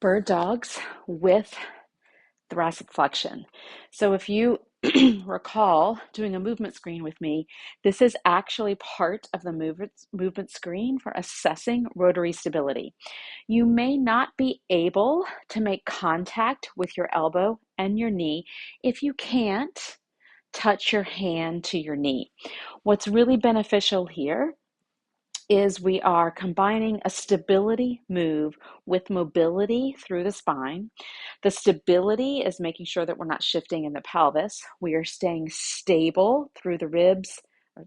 bird dogs with thoracic flexion. So if you recall doing a movement screen with me, this is actually part of the movement screen for assessing rotary stability. You may not be able to make contact with your elbow and your knee if you can't touch your hand to your knee. What's really beneficial here is we are combining a stability move with mobility through the spine. The stability is making sure that we're not shifting in the pelvis. We are staying stable through the ribs,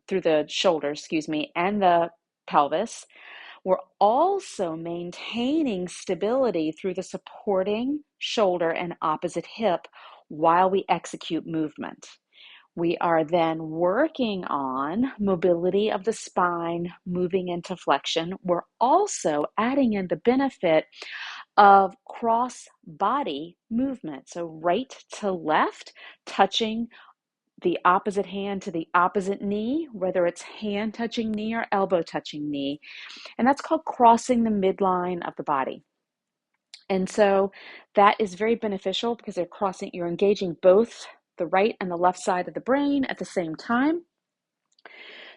through the shoulders, excuse me, and the pelvis. We're also maintaining stability through the supporting shoulder and opposite hip while we execute movement. We are then working on mobility of the spine, moving into flexion. We're also adding in the benefit of cross body movement. So right to left, touching the opposite hand to the opposite knee, whether it's hand touching knee or elbow touching knee. And that's called crossing the midline of the body. And so that is very beneficial because you're engaging both the right and the left side of the brain at the same time.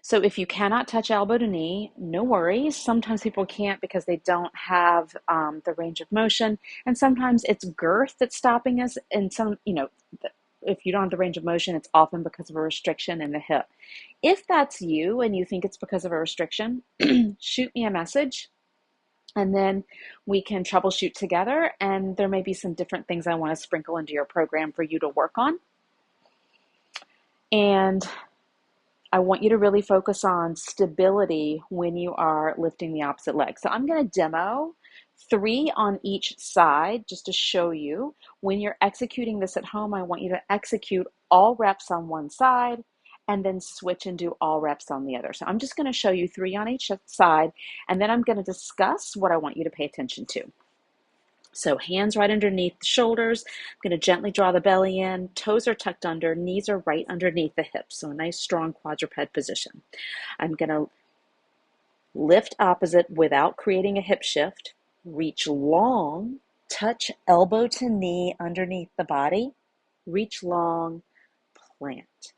So if you cannot touch elbow to knee, no worries. Sometimes people can't because they don't have the range of motion. And sometimes it's girth that's stopping us. And if you don't have the range of motion, it's often because of a restriction in the hip. If that's you and you think it's because of a restriction, shoot me a message. And then we can troubleshoot together. And there may be some different things I want to sprinkle into your program for you to work on. And I want you to really focus on stability when you are lifting the opposite leg. So I'm going to demo 3 on each side just to show you. When you're executing this at home, I want you to execute all reps on one side and then switch and do all reps on the other. So I'm just going to show you 3 on each side, and then I'm going to discuss what I want you to pay attention to. So hands right underneath the shoulders. I'm going to gently draw the belly in. Toes are tucked under. Knees are right underneath the hips. So a nice strong quadruped position. I'm going to lift opposite without creating a hip shift. Reach long. Touch elbow to knee underneath the body. Reach long. Plant.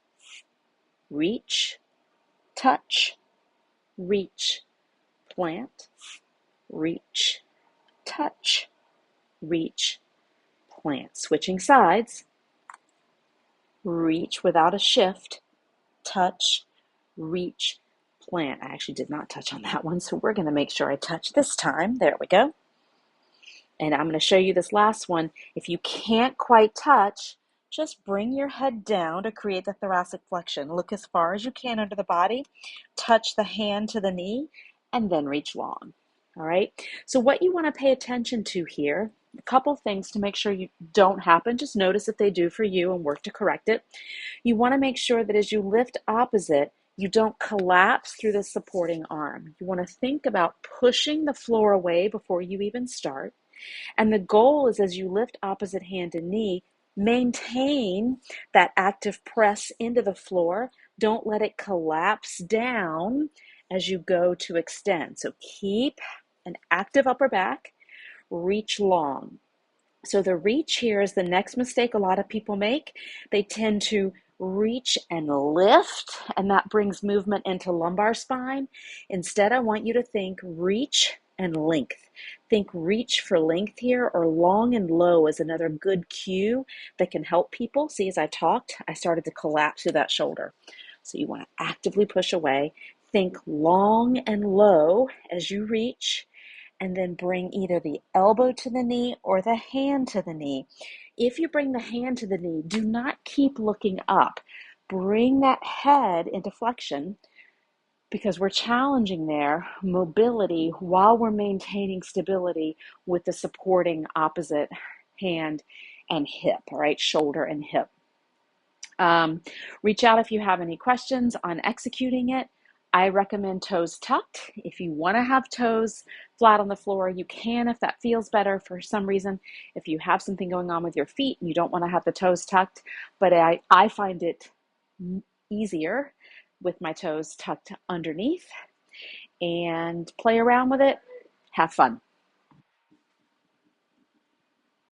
Reach. Touch. Reach. Plant. Reach. Touch. Reach, plant. Switching sides. Reach without a shift. Touch, reach, plant. I actually did not touch on that one, so we're going to make sure I touch this time. There we go. And I'm going to show you this last one. If you can't quite touch, just bring your head down to create the thoracic flexion. Look as far as you can under the body. Touch the hand to the knee, and then reach long. All right? So what you want to pay attention to here, a couple things to make sure you don't happen. Just notice if they do for you and work to correct it. You want to make sure that as you lift opposite, you don't collapse through the supporting arm. You want to think about pushing the floor away before you even start. And the goal is as you lift opposite hand and knee, maintain that active press into the floor. Don't let it collapse down as you go to extend. So keep an active upper back. Reach long. So the reach here is the next mistake a lot of people make. They tend to reach and lift, and that brings movement into lumbar spine. Instead, I want you to think reach and length. Think reach for length here, or long and low is another good cue that can help people. See, as I talked, I started to collapse through that shoulder. So you want to actively push away. Think long and low as you reach, and then bring either the elbow to the knee or the hand to the knee. If you bring the hand to the knee, do not keep looking up. Bring that head into flexion because we're challenging there mobility while we're maintaining stability with the supporting opposite hand and hip, all right, shoulder and hip. Reach out if you have any questions on executing it. I recommend toes tucked. If you want to have toes flat on the floor, you can if that feels better for some reason. If you have something going on with your feet and you don't want to have the toes tucked, but I find it easier with my toes tucked underneath, and play around with it. Have fun.